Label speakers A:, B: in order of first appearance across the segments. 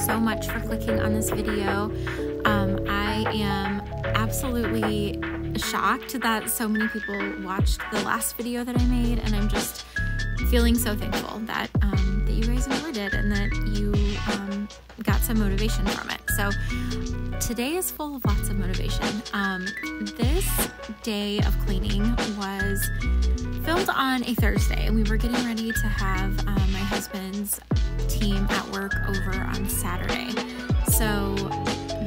A: so much for clicking on this video. I am absolutely shocked that so many people watched the last video that I made, and I'm just feeling so thankful that that you guys enjoyed it and that you got some motivation from it. So today is full of lots of motivation. This day of cleaning was filmed on a Thursday, and we were getting ready to have my husband's team at work over on Saturday. So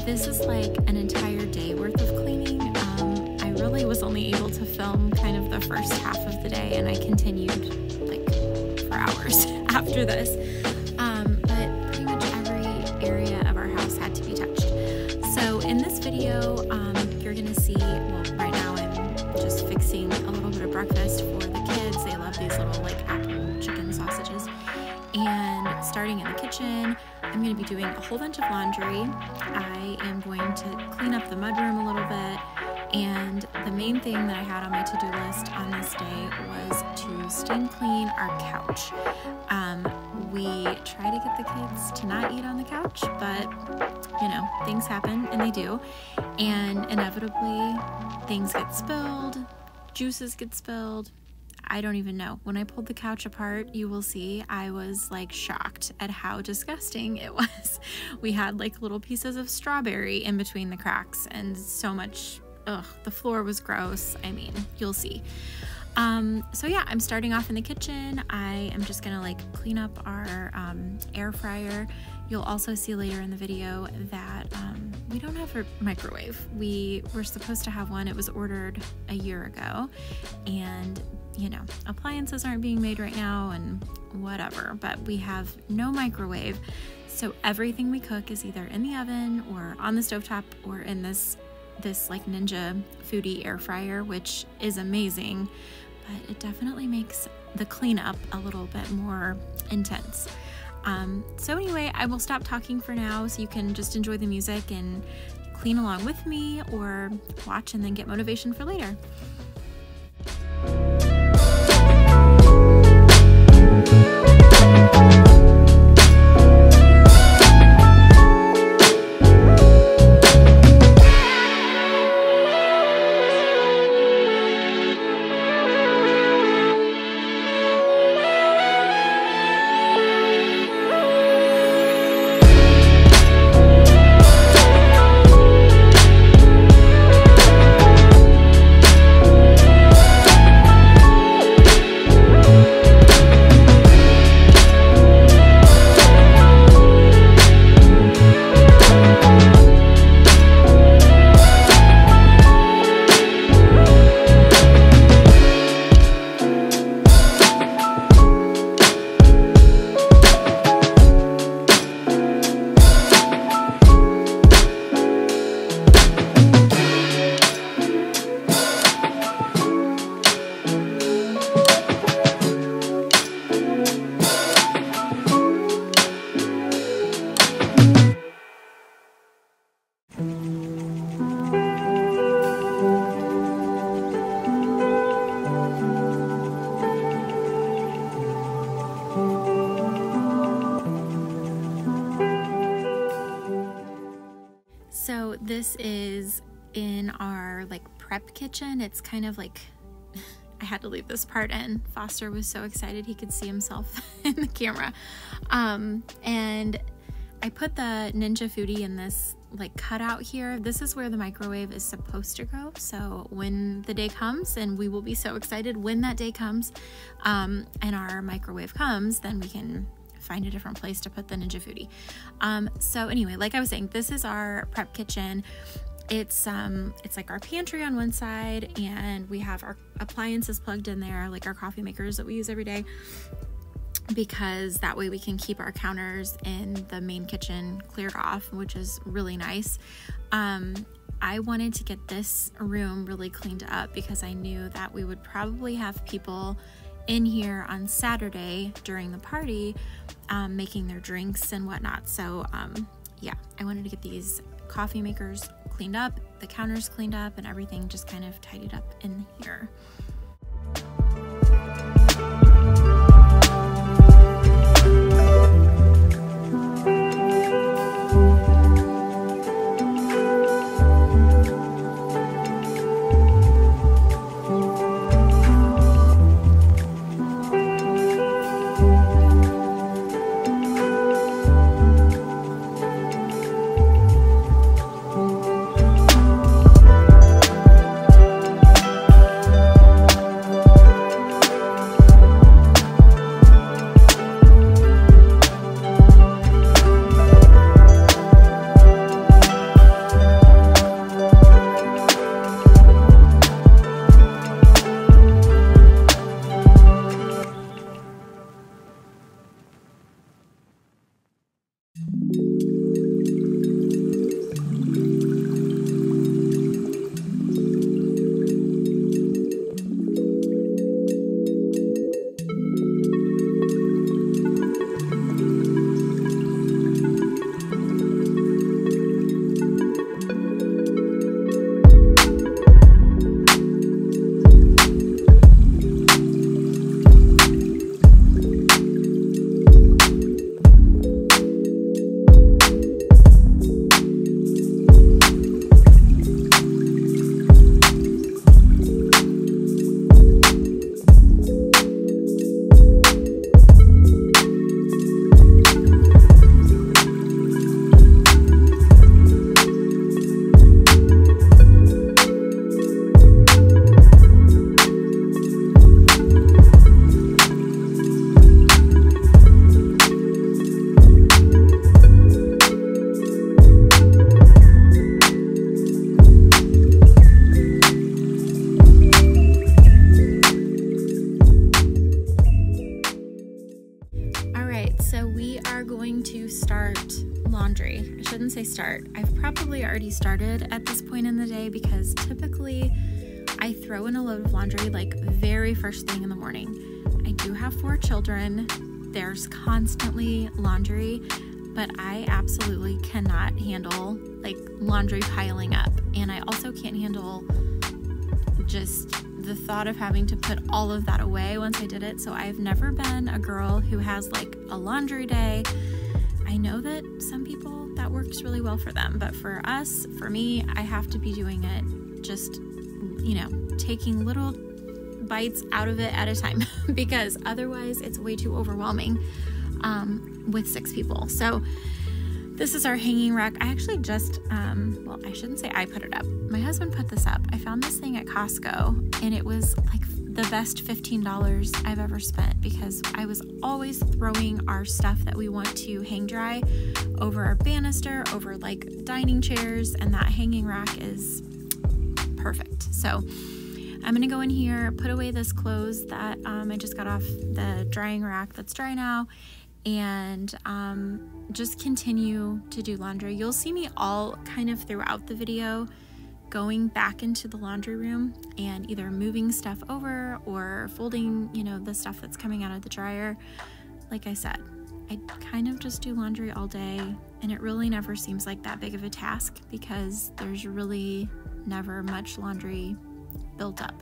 A: this is like an entire day worth of cleaning. I really was only able to film kind of the first half of the day, and I continued like for hours after this. But pretty much every area of our house had to be touched. So in this video, you're gonna see, well, right now I'm just fixing a little bit of breakfast for the kids. They love these little like apple chicken sausages. And starting in the kitchen, I'm going to be doing a whole bunch of laundry. I am going to clean up the mudroom a little bit. And the main thing that I had on my to-do list on this day was to steam clean our couch. We try to get the kids to not eat on the couch, but you know, things happen, and they do. And inevitably, things get spilled, juices get spilled. I don't even know. When I pulled the couch apart, you will see I was like shocked at how disgusting it was. We had like little pieces of strawberry in between the cracks and so much, the floor was gross. I mean, you'll see. So yeah, I'm starting off in the kitchen. I am just gonna like clean up our air fryer. You'll also see later in the video that we don't have a microwave. We were supposed to have one. It was ordered a year ago, and you know, appliances aren't being made right now and whatever, but we have no microwave. So everything we cook is either in the oven or on the stovetop or in this like Ninja Foodi air fryer, which is amazing, but it definitely makes the cleanup a little bit more intense. So anyway, I will stop talking for now so you can just enjoy the music and clean along with me, or watch and then get motivation for later. So this is in our like prep kitchen. It's kind of like, I had to leave this part in. Foster was so excited he could see himself in the camera. And I put the Ninja Foodi in this like cutout here. This is where the microwave is supposed to go. So when the day comes, and we will be so excited when that day comes, and our microwave comes, then we can find a different place to put the Ninja Foodi. So anyway, like I was saying, this is our prep kitchen. It's like our pantry on one side, and we have our appliances plugged in there, like our coffee makers that we use every day, because that way we can keep our counters in the main kitchen cleared off, which is really nice. I wanted to get this room really cleaned up because I knew that we would probably have people in here on Saturday during the party, making their drinks and whatnot. So yeah, I wanted to get these coffee makers cleaned up, the counters cleaned up, and everything just kind of tidied up in here. laundry. I shouldn't say start. I've probably already started at this point in the day because typically I throw in a load of laundry like very first thing in the morning. I do have 4 children. There's constantly laundry, but I absolutely cannot handle like laundry piling up. And I also can't handle just the thought of having to put all of that away once I did it. So I've never been a girl who has like a laundry day. I know that some people that works really well for them, but for us, for me, I have to be doing it just, you know, taking little bites out of it at a time because otherwise it's way too overwhelming with 6 people. So this is our hanging rack. I actually just, well, I shouldn't say I put it up. My husband put this up. I found this thing at Costco and it was like the best $15 I've ever spent because I was always throwing our stuff that we want to hang dry over our banister, over like dining chairs, and that hanging rack is perfect. So I'm gonna go in here, put away this clothes that I just got off the drying rack that's dry now, and just continue to do laundry. You'll see me all kind of throughout the video going back into the laundry room and either moving stuff over or folding, you know, the stuff that's coming out of the dryer. Like I said, I kind of just do laundry all day, and it really never seems like that big of a task because there's really never much laundry built up.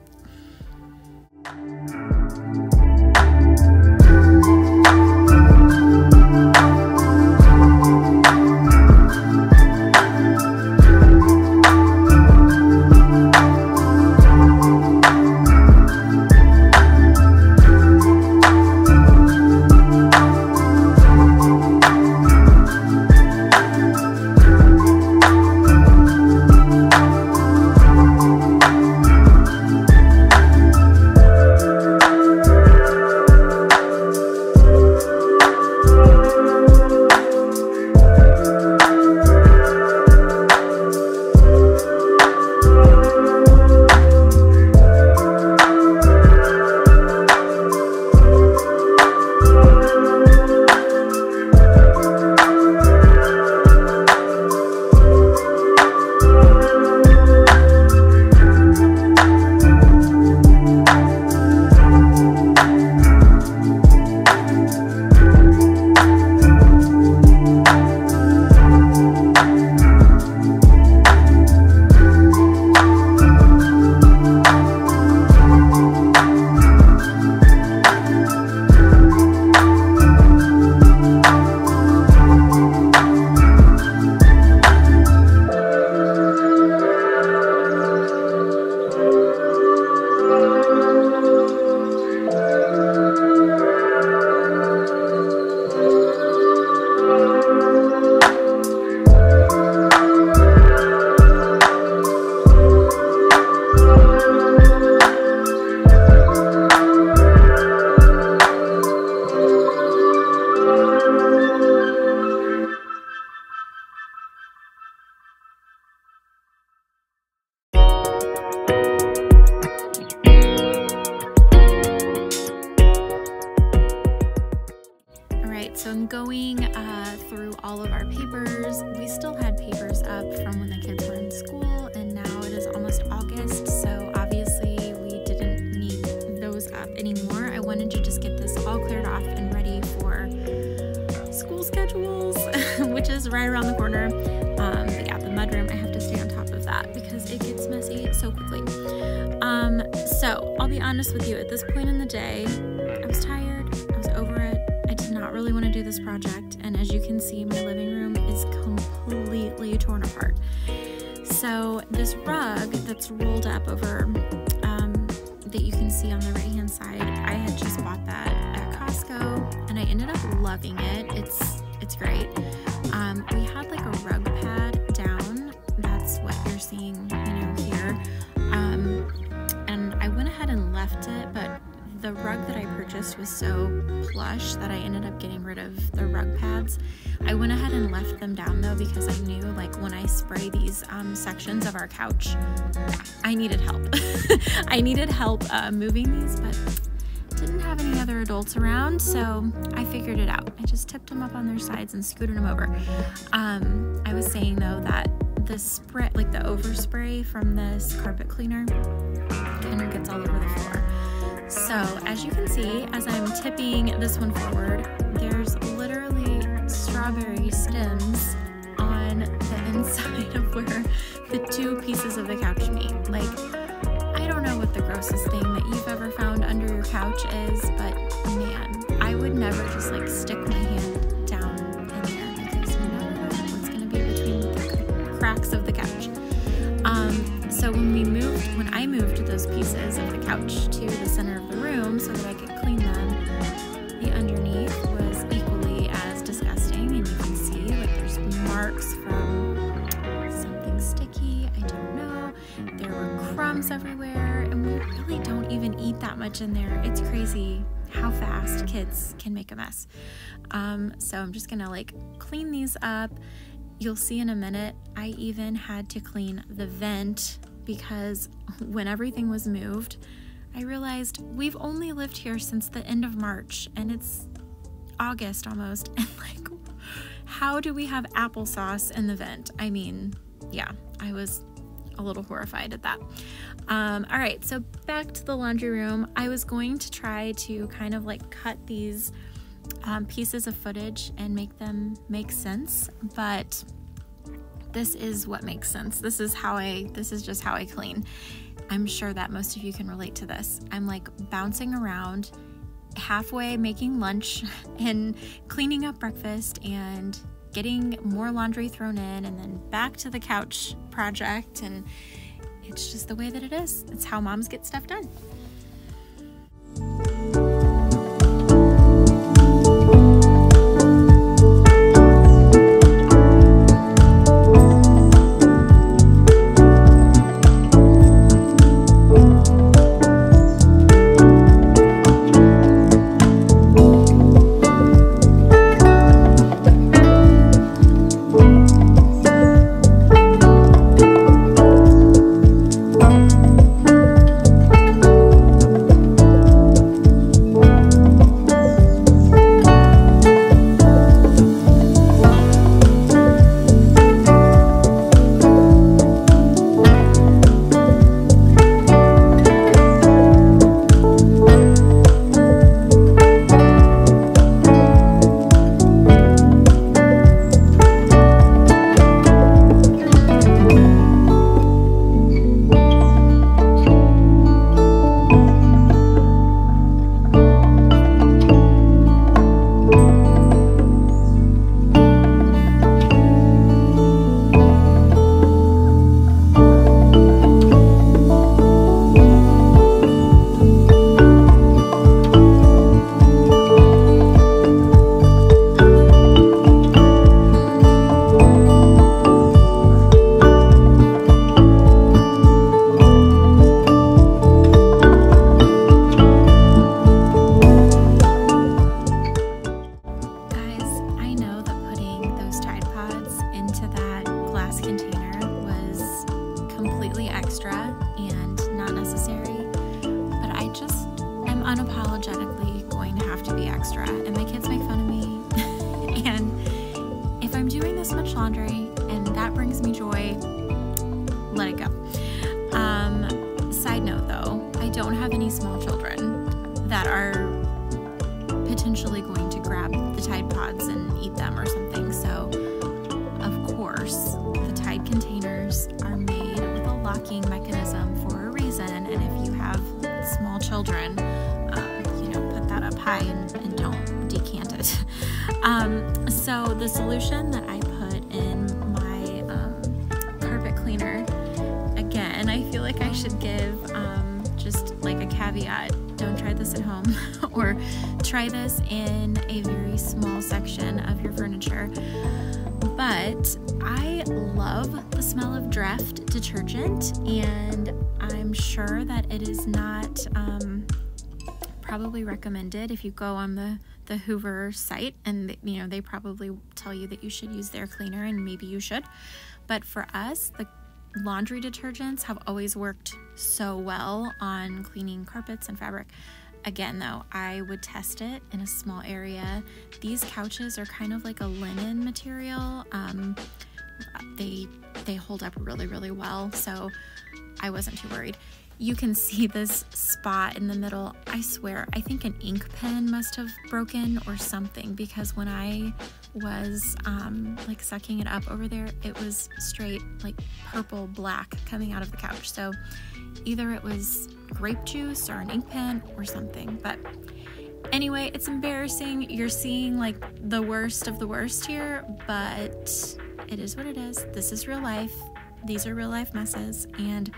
A: So I'm going through all of our papers. We still had papers up from when the kids were in school, and now it is almost August, so obviously we didn't need those up anymore. I wanted to just get this all cleared off and ready for school schedules, which is right around the corner. But yeah, the mudroom, I have to stay on top of that because it gets messy so quickly. So I'll be honest with you, at this point in the day, I was tired, I was over it. I did not really want to do this project, and as you can see, my living room is completely torn apart. So this rug that's rolled up over, that you can see on the right hand side, I had just bought that at Costco, and I ended up loving it. It's great. We had like a rug pad down. That's what you're seeing, here. And I went ahead and left it, but the rug that I purchased was so plush that I ended up getting rid of the rug pads. I went ahead and left them down though because I knew like when I spray these sections of our couch, I needed help. I needed help moving these, but didn't have any other adults around, so I figured it out. I just tipped them up on their sides and scooted them over. this spray, like the overspray from this carpet cleaner, kind of gets all over the floor. So as you can see, as I'm tipping this one forward, there's literally strawberry stems on the inside of where the two pieces of the couch meet. Like, I don't know what the grossest thing that you've ever found under your couch is, but man, I would never just like stick my hand down in there because you never know what's going to be between the cracks of the couch. So when I moved those pieces of the couch to the center of the room so that I could clean them, the underneath was equally as disgusting, and you can see like there's marks from something sticky, I don't know. There were crumbs everywhere, and we really don't even eat that much in there. It's crazy how fast kids can make a mess. So I'm just gonna like clean these up. You'll see in a minute, I even had to clean the vent because when everything was moved, I realized we've only lived here since the end of March and it's August almost. And like, how do we have applesauce in the vent? I mean, yeah, I was a little horrified at that. All right, so back to the laundry room. I was going to try to kind of like cut these pieces of footage and make them make sense, but this is what makes sense. This is just how I clean. I'm sure that most of you can relate to this. I'm like bouncing around, halfway making lunch and cleaning up breakfast and getting more laundry thrown in, and then back to the couch project, and it's just the way that it is. It's how moms get stuff done. unapologetically going to have to be extra, and my kids make fun of me. And if I'm doing this much laundry and that brings me joy, let it go. Side note though, I don't have any small children that are potentially going to grab the Tide Pods and eat them or something, so of course the Tide containers are made with a locking mechanism for a reason, and if you have small children, put that up high and don't decant it. So the solution that I put in my carpet cleaner, again, I feel like I should give just like a caveat: don't try this at home or try this in a very small section of your furniture. But I love the smell of Dreft detergent, and I'm sure that it is not probably recommended if you go on the Hoover site, and they probably tell you that you should use their cleaner, and maybe you should. But for us, the laundry detergents have always worked so well on cleaning carpets and fabric. Again though, I would test it in a small area. These couches are kind of like a linen material. They they hold up really, really well, so I wasn't too worried. You can see this spot in the middle. I swear, I think an ink pen must have broken or something, because when I was like sucking it up over there, it was straight like purple black coming out of the couch. So either it was grape juice or an ink pen or something. But anyway, it's embarrassing. You're seeing like the worst of the worst here, but it is what it is. This is real life. These are real life messes, and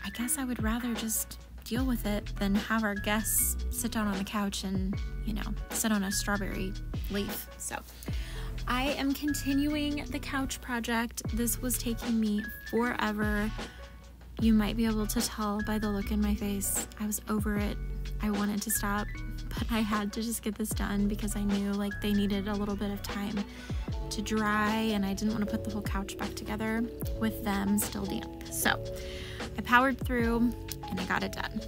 A: I guess I would rather just deal with it than have our guests sit down on the couch and, you know, sit on a strawberry leaf. So I am continuing the couch project. This was taking me forever. You might be able to tell by the look in my face. I was over it. I wanted to stop, but I had to just get this done because I knew like they needed a little bit of time to dry, and I didn't want to put the whole couch back together with them still damp. So I powered through and I got it done.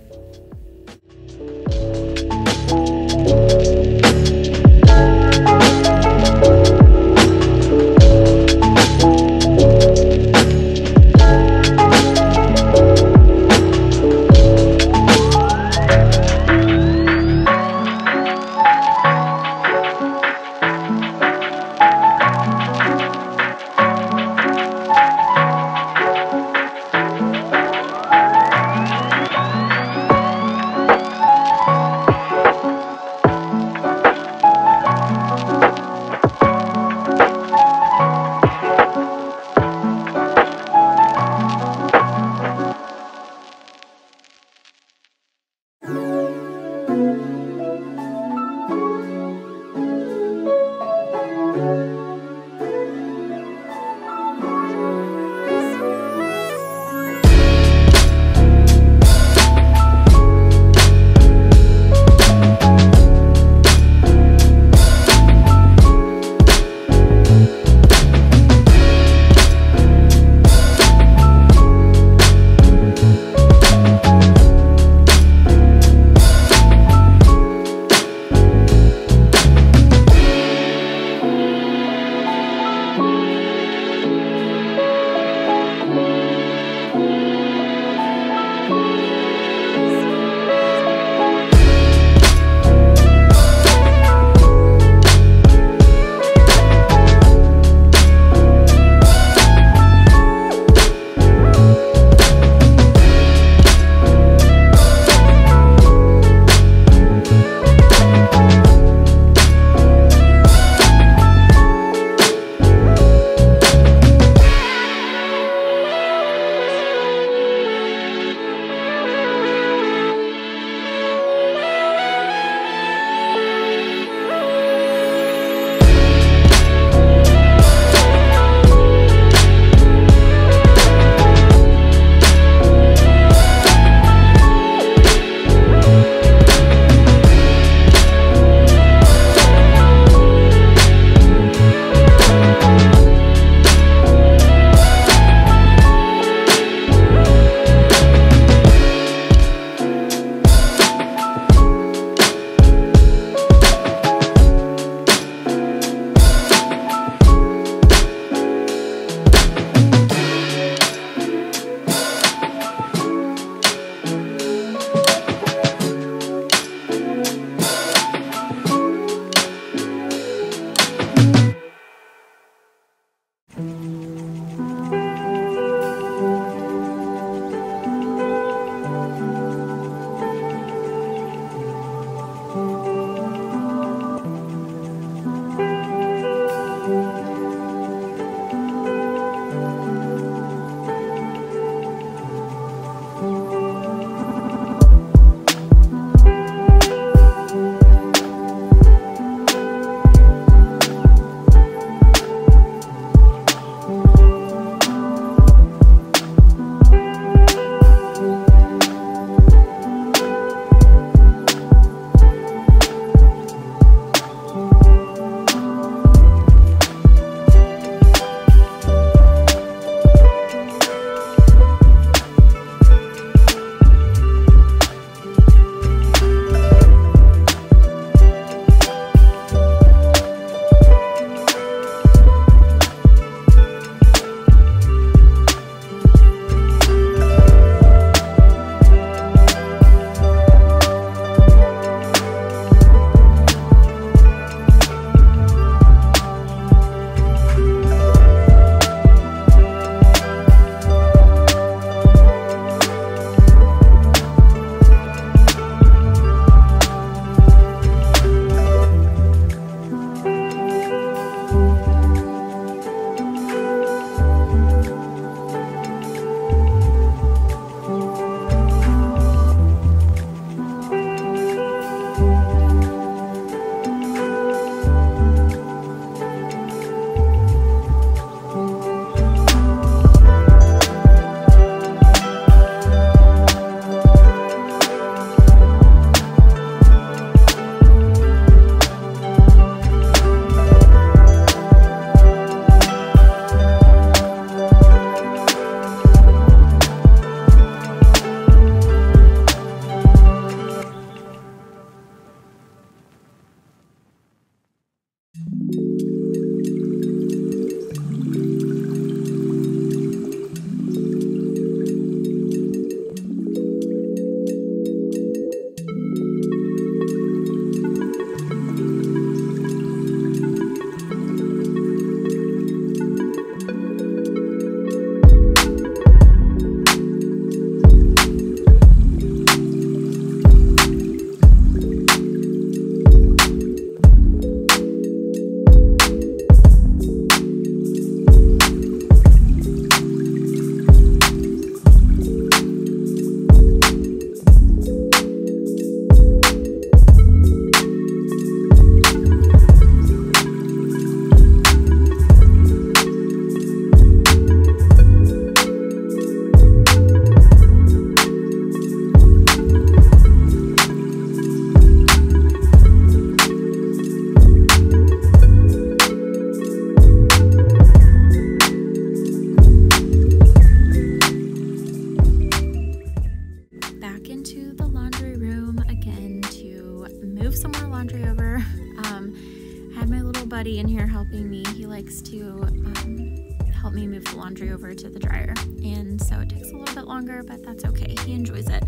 A: help me move the laundry over to the dryer. And so it takes a little bit longer, but that's okay. He enjoys it.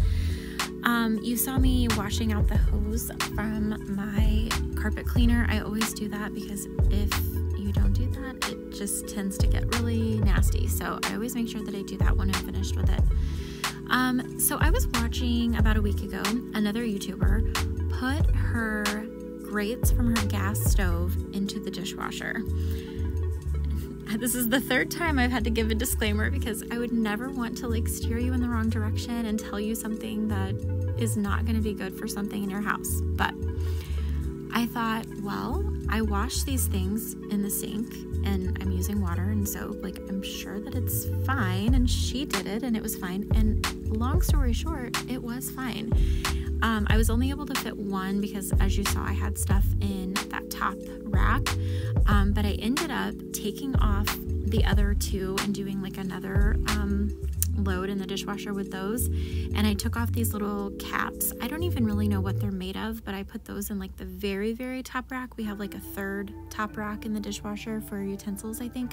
A: You saw me washing out the hose from my carpet cleaner. I always do that because if you don't do that, it just tends to get really nasty. So I always make sure that I do that when I'm finished with it. So I was watching about a week ago, another YouTuber put her grates from her gas stove into the dishwasher. This is the third time I've had to give a disclaimer because I would never want to like steer you in the wrong direction and tell you something that is not going to be good for something in your house. But I thought, well, I wash these things in the sink and I'm using water and soap. Like, I'm sure that it's fine. And she did it and it was fine. And long story short, it was fine. I was only able to fit one because, as you saw, I had stuff in that top rack. But I ended up taking off the other two and doing like another load in the dishwasher with those. And I took off these little caps. I don't even really know what they're made of, but I put those in like the very, very top rack. We have like a third top rack in the dishwasher for utensils, I think.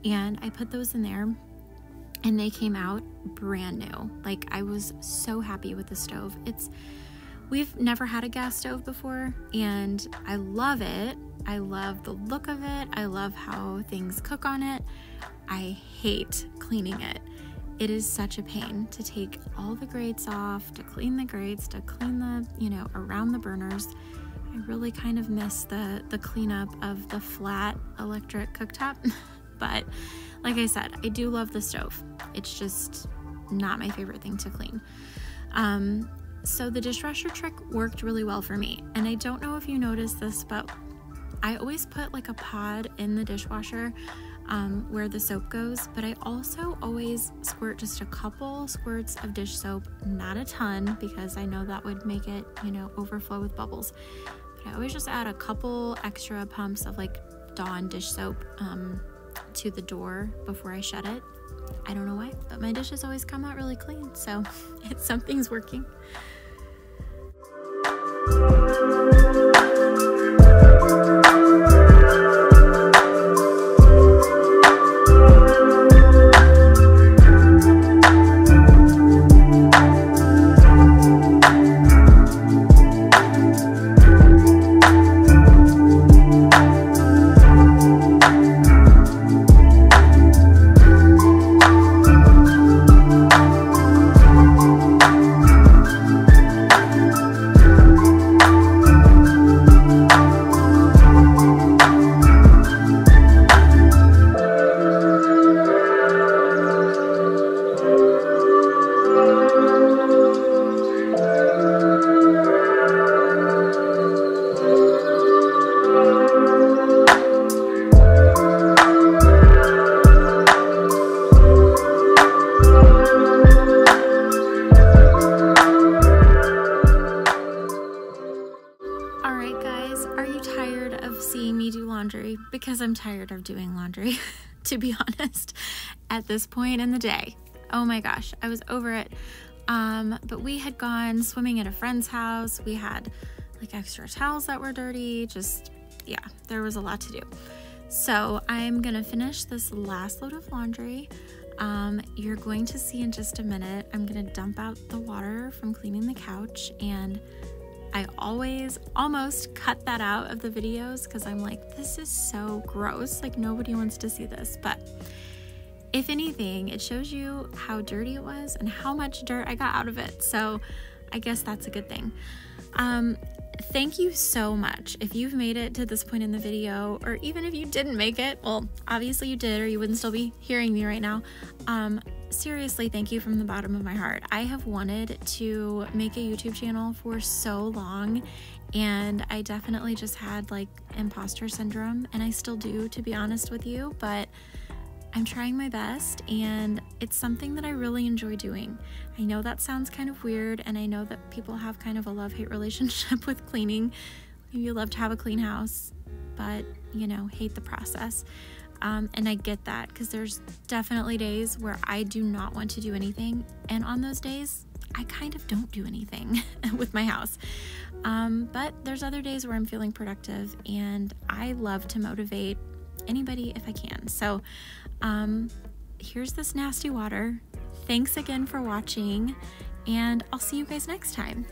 A: And I put those in there and they came out brand new. Like, I was so happy with the stove. We've never had a gas stove before and I love it. I love the look of it. I love how things cook on it. I hate cleaning it. It is such a pain to take all the grates off, to clean the grates, to clean the, around the burners. I really kind of miss the cleanup of the flat electric cooktop. But like I said, I do love the stove. It's just not my favorite thing to clean. So the dishwasher trick worked really well for me. And I don't know if you noticed this, but I always put like a pod in the dishwasher where the soap goes, but I also always squirt just a couple squirts of dish soap, not a ton, because I know that would make it, overflow with bubbles. But I always just add a couple extra pumps of like Dawn dish soap to the door before I shut it. I don't know why, but my dishes always come out really clean, so something's working. Because I'm tired of doing laundry, to be honest, at this point in the day. Oh my gosh, I was over it. But we had gone swimming at a friend's house. We had like extra towels that were dirty. There was a lot to do. So I'm gonna finish this last load of laundry. You're going to see in just a minute, I'm gonna dump out the water from cleaning the couch, and I always almost cut that out of the videos because I'm like, this is so gross. Like, nobody wants to see this. But if anything, it shows you how dirty it was and how much dirt I got out of it. So I guess that's a good thing. Thank you so much. If you've made it to this point in the video, or even if you didn't make it, well, obviously you did, or you wouldn't still be hearing me right now. Seriously, thank you from the bottom of my heart. I have wanted to make a YouTube channel for so long, and I definitely just had like imposter syndrome, and I still do, to be honest with you, but I'm trying my best, and it's something that I really enjoy doing. I know that sounds kind of weird, and I know that people have kind of a love-hate relationship with cleaning. You love to have a clean house, but hate the process. And I get that, because there's definitely days where I do not want to do anything, and on those days I kind of don't do anything with my house. But there's other days where I'm feeling productive, and I love to motivate anybody if I can. So here's this nasty water. Thanks again for watching, and I'll see you guys next time.